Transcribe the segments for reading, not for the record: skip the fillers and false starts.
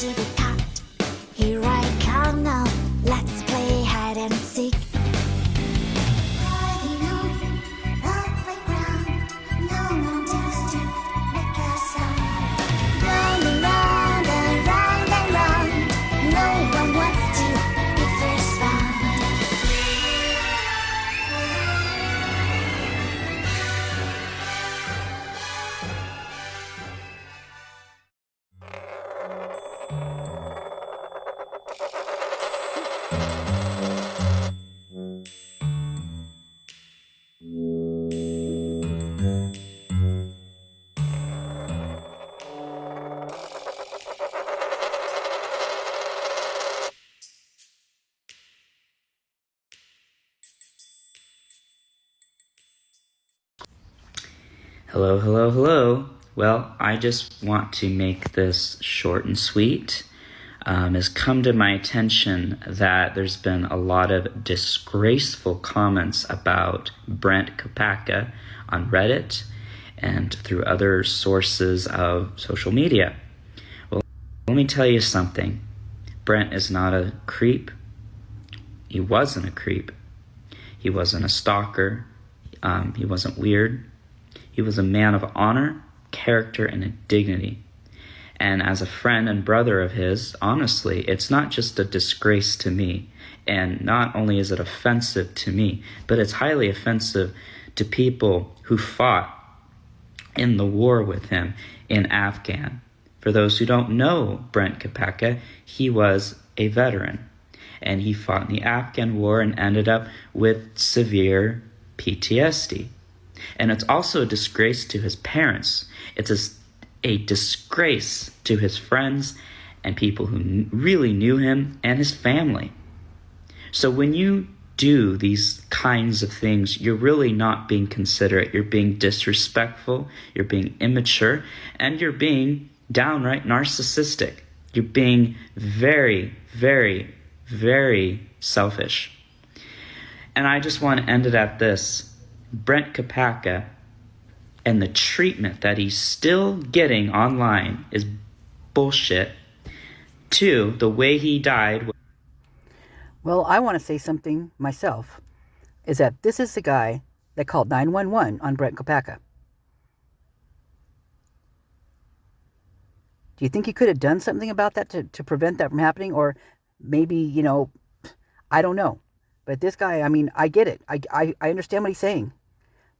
to be caught. Here I come now, let's play hide and seek. Riding on the playground, no one dares to make a sound. Round and round and round and round, no one wants to be first found. Hello, hello, hello. Well, I just want to make this short and sweet. It's come to my attention that there's been a lot of disgraceful comments about Brent Kopacka on Reddit and through other sources of social media. Well, let me tell you something. Brent is not a creep. He wasn't a creep. He wasn't a stalker. He wasn't weird. He was a man of honor, character, and dignity. And as a friend and brother of his, honestly, it's not just a disgrace to me. And not only is it offensive to me, but it's highly offensive to people who fought in the war with him in Afghan. For those who don't know Brent Kopacka, he was a veteran. And he fought in the Afghan war and ended up with severe PTSD. And it's also a disgrace to his parents. It's a disgrace to his friends and people who really knew him and his family. So when you do these kinds of things, you're really not being considerate. You're being disrespectful, you're being immature, and you're being downright narcissistic. You're being very, very, very selfish. And I just want to end it at this. Brent Kopacka and the treatment that he's still getting online is bullshit. 2, the way he died. Well, I want to say something myself, is that this is the guy that called 911 on Brent Kopacka. Do you think he could have done something about that to prevent that from happening? Or maybe, I don't know. But this guy, I mean, I get it. I understand what he's saying.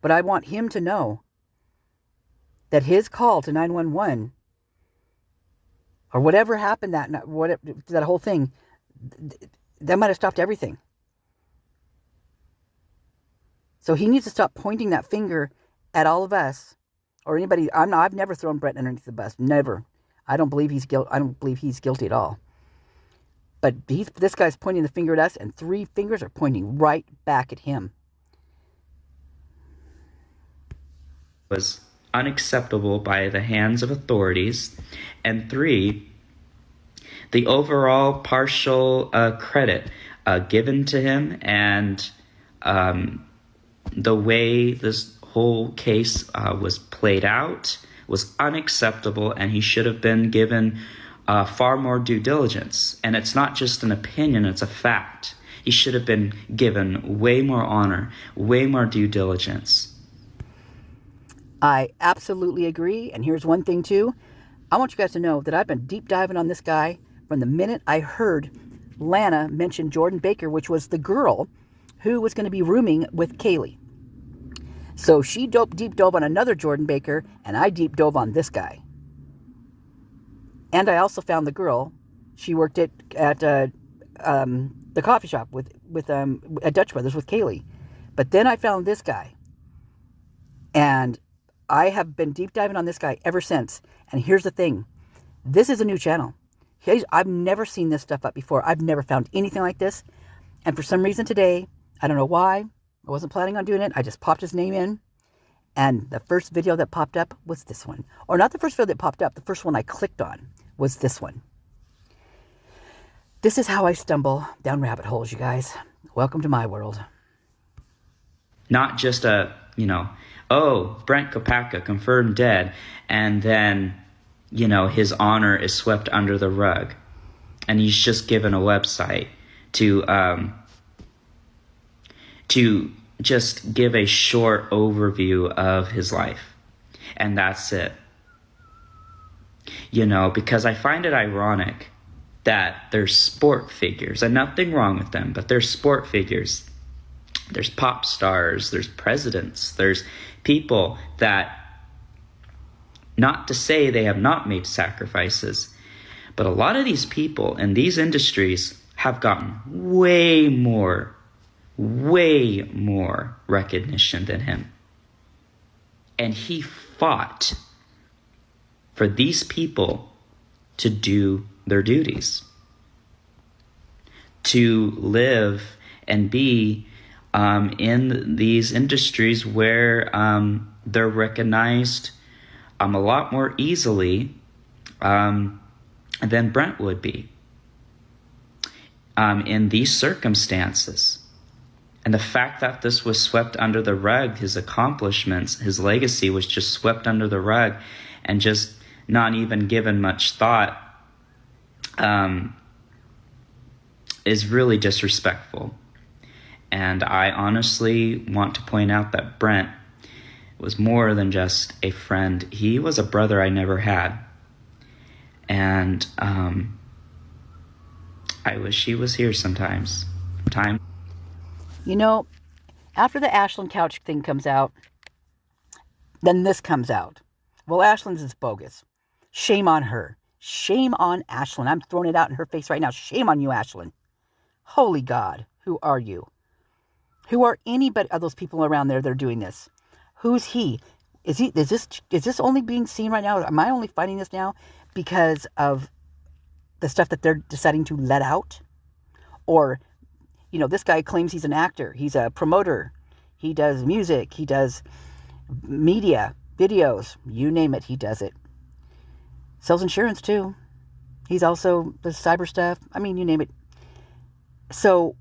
But I want him to know that his call to 911 or whatever happened, that whole thing, that might have stopped everything. So he needs to stop pointing that finger at all of us or anybody. I've never thrown Brent underneath the bus. Never. I don't believe he's guilty at all. But this guy's pointing the finger at us, and 3 fingers are pointing right back at him. Was unacceptable by the hands of authorities, and 3, the overall partial credit given to him and the way this whole case was played out was unacceptable, and he should have been given far more due diligence. And it's not just an opinion, it's a fact. He should have been given way more honor, way more due diligence. I absolutely agree. And here's one thing too. I want you guys to know that I've been deep diving on this guy from the minute I heard Lana mention Jordan Baker, which was the girl who was going to be rooming with Kaylee. So she deep dove on another Jordan Baker, and I deep dove on this guy. And I also found the girl. She worked at the coffee shop at Dutch Brothers with Kaylee. But then I found this guy. And I have been deep diving on this guy ever since. And here's the thing. This is a new channel. I've never seen this stuff up before. I've never found anything like this. And for some reason today, I don't know why, I wasn't planning on doing it. I just popped his name in. And the first video that popped up was this one. Or not the first video that popped up. The first one I clicked on was this one. This is how I stumble down rabbit holes, you guys. Welcome to my world. Not just Brent Kopacka confirmed dead, and then, his honor is swept under the rug. And he's just given a website to just give a short overview of his life. And that's it. Because I find it ironic that there's sport figures, and nothing wrong with them, but there's sport figures. There's pop stars, there's presidents, there's people that, not to say they have not made sacrifices, but a lot of these people in these industries have gotten way more recognition than him. And he fought for these people to do their duties, to live and be in these industries where they're recognized a lot more easily than Brent would be in these circumstances. And the fact that this was swept under the rug, his accomplishments, his legacy was just swept under the rug and just not even given much thought, is really disrespectful. And I honestly want to point out that Brent was more than just a friend. He was a brother I never had. And I wish he was here sometimes. After the Ashland couch thing comes out, then this comes out. Well, Ashland's is bogus. Shame on her. Shame on Ashland. I'm throwing it out in her face right now. Shame on you, Ashland. Holy God. Who are you? Who are anybody of those people around there that are doing this? Who's he? Is this only being seen right now? Am I only finding this now because of the stuff that they're deciding to let out? Or, this guy claims he's an actor. He's a promoter. He does music. He does media, videos. You name it, he does it. Sells insurance too. He's also does cyber stuff. I mean, you name it. So,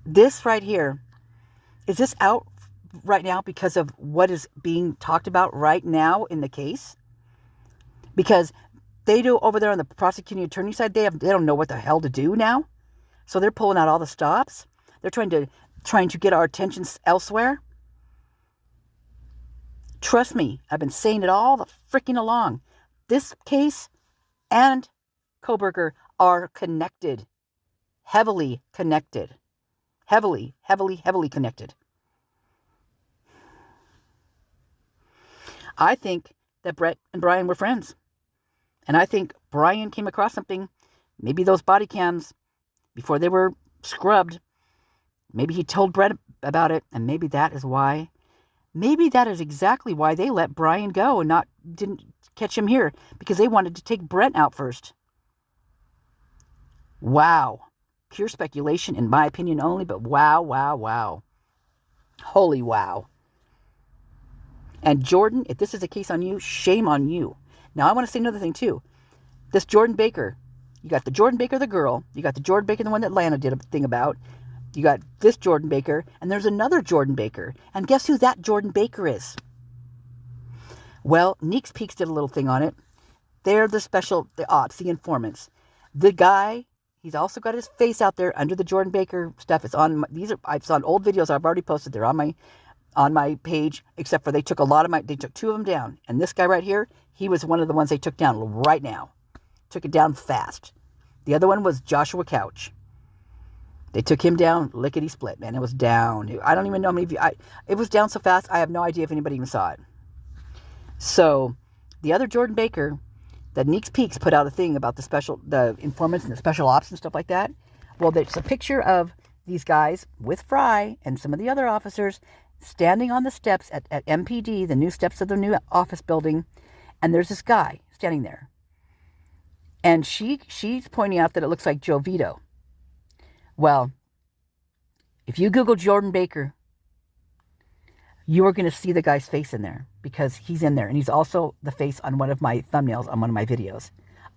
this right here, is this out right now because of what is being talked about right now in the case? Because they do over there on the prosecuting attorney side, they don't know what the hell to do now. So they're pulling out all the stops. They're trying to get our attention elsewhere. Trust me, I've been saying it all the freaking along. This case and Kohberger are connected. Heavily connected. Heavily connected. I think that Brett and Brian were friends. And I think Brian came across something, maybe those body cams, before they were scrubbed. Maybe he told Brett about it, and maybe that is exactly why they let Brian go and didn't catch him here, because they wanted to take Brett out first. Wow. Pure speculation, in my opinion only, but wow. Holy wow. And Jordan, if this is a case on you, shame on you. Now, I want to say another thing, too. This Jordan Baker, you got the Jordan Baker, the girl. You got the Jordan Baker, the one that Lana did a thing about. You got this Jordan Baker, and there's another Jordan Baker. And guess who that Jordan Baker is? Well, Neeks Peaks did a little thing on it. They're the ops, the informants. The guy, he's also got his face out there under the Jordan Baker stuff. It's on old videos I've already posted. They're on my page, except for they took two of them down. And this guy right here, he was one of the ones they took down right now. Took it down fast. The other one was Joshua Couch. They took him down lickety split, man. It was down. I don't even know how many it was down so fast, I have no idea if anybody even saw it. So, the other Jordan Baker, the Neeks Peaks put out a thing about the informants and the special ops and stuff like that. Well, there's a picture of these guys with Fry and some of the other officers standing on the steps at MPD, the new steps of the new office building, and there's this guy standing there. And she's pointing out that it looks like Joe Vito. Well, if you Google Jordan Baker, you are going to see the guy's face in there, because he's in there, and he's also the face on one of my thumbnails on one of my videos.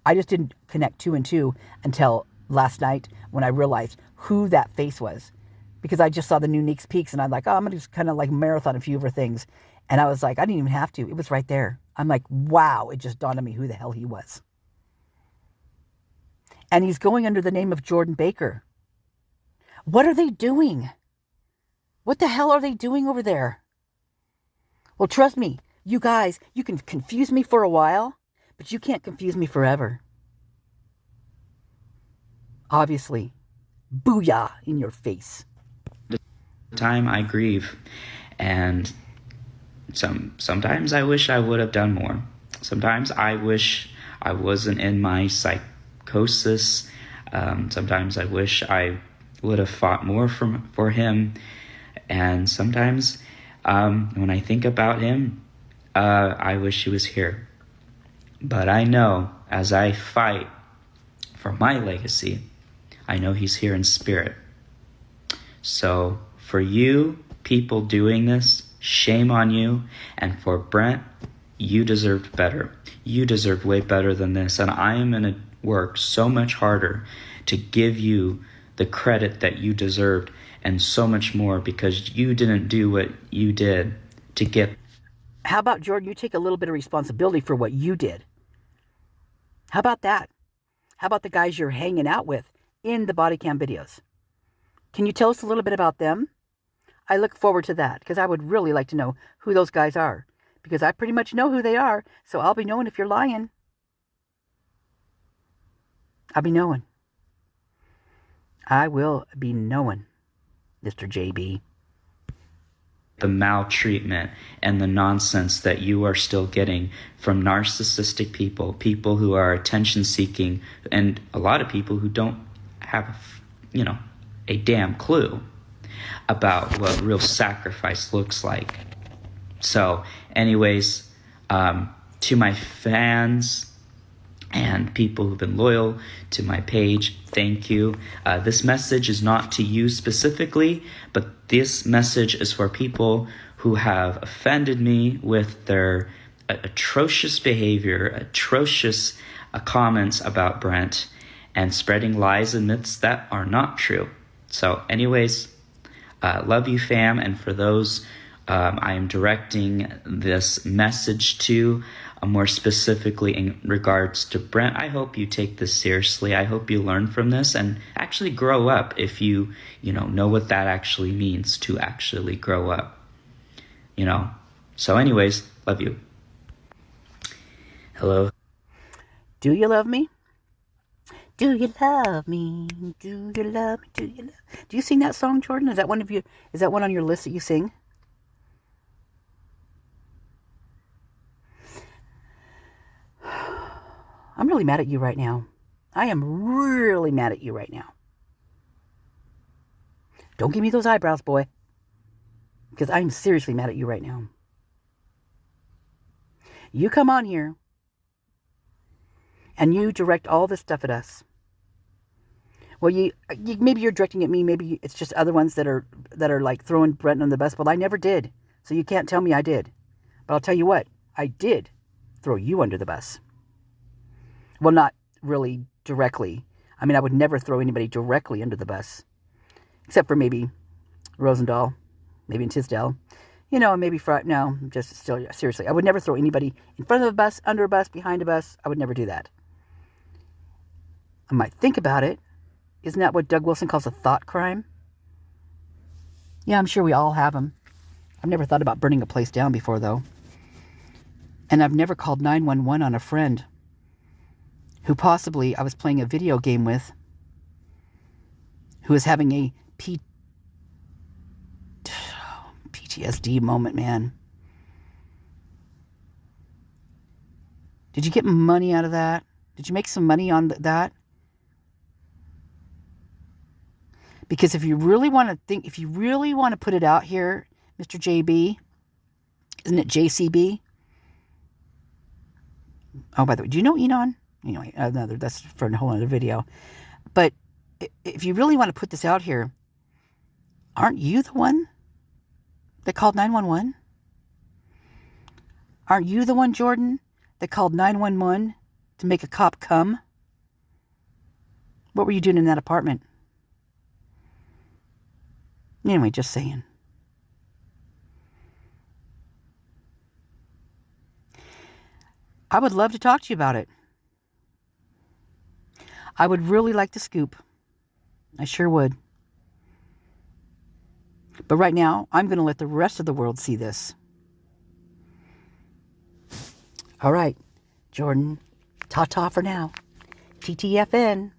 I just didn't connect two and two until last night when I realized who that face was, because I just saw the new Neeks Peaks, and I'm like, I'm going to just kind of like marathon a few of her things. And I was like, I didn't even have to. It was right there. I'm like, wow, it just dawned on me who the hell he was. And he's going under the name of Jordan Baker. What are they doing? What the hell are they doing over there? Well, trust me, you guys, you can confuse me for a while, but you can't confuse me forever. Obviously. Booyah in your face. Time I grieve, and sometimes I wish I would have done more. Sometimes I wish I wasn't in my psychosis. Sometimes I wish I would have fought more for him. And sometimes when I think about him, I wish he was here. But I know as I fight for my legacy, I know he's here in spirit. So for you people doing this, shame on you. And for Brent, you deserved better. You deserve way better than this. And I am going to work so much harder to give you the credit that you deserved and so much more, because you didn't do what you did to get. How about, Jordan, you take a little bit of responsibility for what you did? How about that? How about the guys you're hanging out with in the body cam videos? Can you tell us a little bit about them? I look forward to that, because I would really like to know who those guys are, because I pretty much know who they are, so I'll be knowing if you're lying. I'll be knowing. I will be knowing, Mr. JB. The maltreatment and the nonsense that you are still getting from narcissistic people, people who are attention seeking, and a lot of people who don't have, a damn clue about what real sacrifice looks like. So anyways, to my fans and people who've been loyal to my page, thank you. This message is not to you specifically, but this message is for people who have offended me with their atrocious behavior, atrocious comments about Brent, and spreading lies and myths that are not true. So anyways, love you, fam. And for those I am directing this message to, more specifically in regards to Brent, I hope you take this seriously. I hope you learn from this and actually grow up, if you know what that actually means, to actually grow up. So anyways, love you. Hello. Do you love me? Do you love me? Do you love me? Do you sing that song, Jordan? Is that one on your list that you sing? I'm really mad at you right now. I am really mad at you right now. Don't give me those eyebrows, boy. Because I'm seriously mad at you right now. You come on here and you direct all this stuff at us. Well, you maybe you're directing at me. Maybe it's just other ones that are like throwing Brent on the bus. But I never did. So you can't tell me I did. But I'll tell you what. I did throw you under the bus. Well, not really directly. I mean, I would never throw anybody directly under the bus. Except for maybe Rosendahl. Maybe in Tisdale. Maybe no, just still, seriously. I would never throw anybody in front of a bus, under a bus, behind a bus. I would never do that. I might think about it. Isn't that what Doug Wilson calls a thought crime? Yeah, I'm sure we all have them. I've never thought about burning a place down before, though. And I've never called 911 on a friend who possibly I was playing a video game with, who was having a PTSD moment, man. Did you get money out of that? Did you make some money on that? Because if you really want to put it out here, Mr. JB, isn't it JCB? Oh, by the way, do you know Enon? Anyway, that's for a whole other video. But if you really want to put this out here, aren't you the one that called 911? Aren't you the one, Jordan, that called 911 to make a cop come? What were you doing in that apartment? Anyway, just saying. I would love to talk to you about it. I would really like the scoop. I sure would. But right now, I'm going to let the rest of the world see this. All right, Jordan, ta-ta for now. TTFN.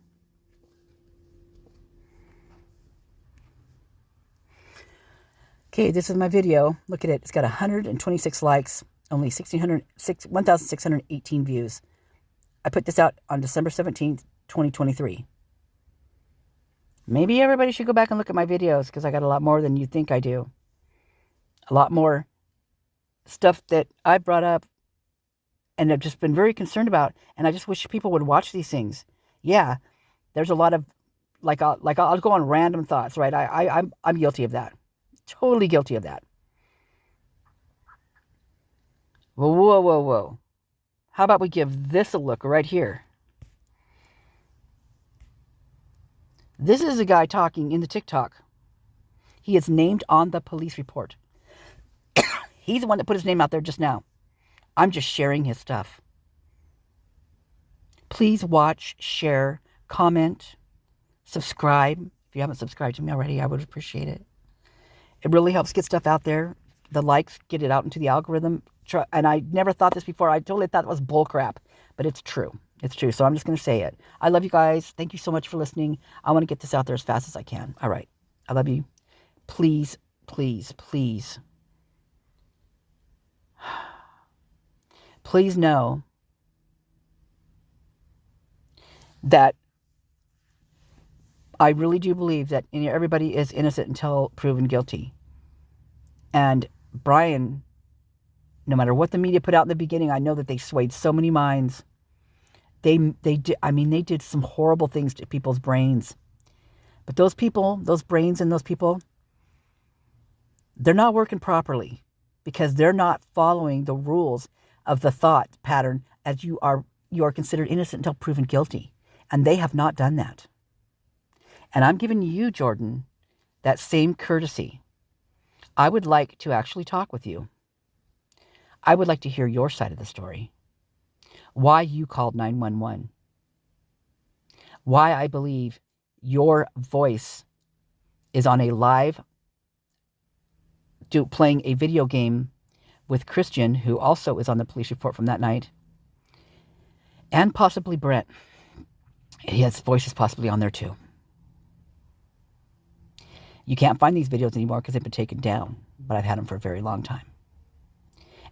Okay, this is my video. Look at it. It's got 126 likes, only 1,618 views. I put this out on December 17th, 2023. Maybe everybody should go back and look at my videos because I got a lot more than you think I do. A lot more stuff that I brought up and I've just been very concerned about, and I just wish people would watch these things. Yeah, there's a lot of, I'll go on random thoughts, right? I'm guilty of that. Totally guilty of that. Whoa. How about we give this a look right here? This is a guy talking in the TikTok. He is named on the police report. He's the one that put his name out there just now. I'm just sharing his stuff. Please watch, share, comment, subscribe. If you haven't subscribed to me already, I would appreciate it. It really helps get stuff out there. The likes get it out into the algorithm. And I never thought this before. I totally thought it was bull crap, but it's true. It's true. So I'm just going to say it. I love you guys. Thank you so much for listening. I want to get this out there as fast as I can. All right. I love you. Please, please, please. Please know that I really do believe that everybody is innocent until proven guilty. And Brian, no matter what the media put out in the beginning, I know that they swayed so many minds. They did some horrible things to people's brains. But those people, those brains and those people, they're not working properly because they're not following the rules of the thought pattern as you are considered innocent until proven guilty. And they have not done that. And I'm giving you, Jordan, that same courtesy. I would like to actually talk with you. I would like to hear your side of the story. Why you called 911. Why I believe your voice is on a live playing a video game with Christian, who also is on the police report from that night, and possibly Brett. His voice is possibly on there too. You can't find these videos anymore because they've been taken down, but I've had them for a very long time.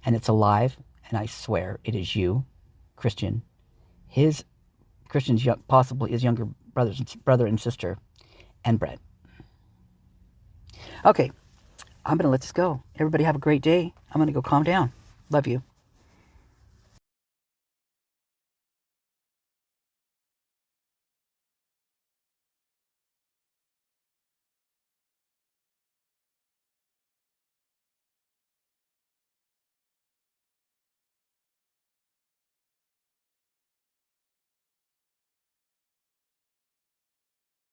And it's alive, and I swear it is you, Christian, Christian's possibly his younger brother and sister, and Brett. Okay, I'm going to let this go. Everybody have a great day. I'm going to go calm down. Love you.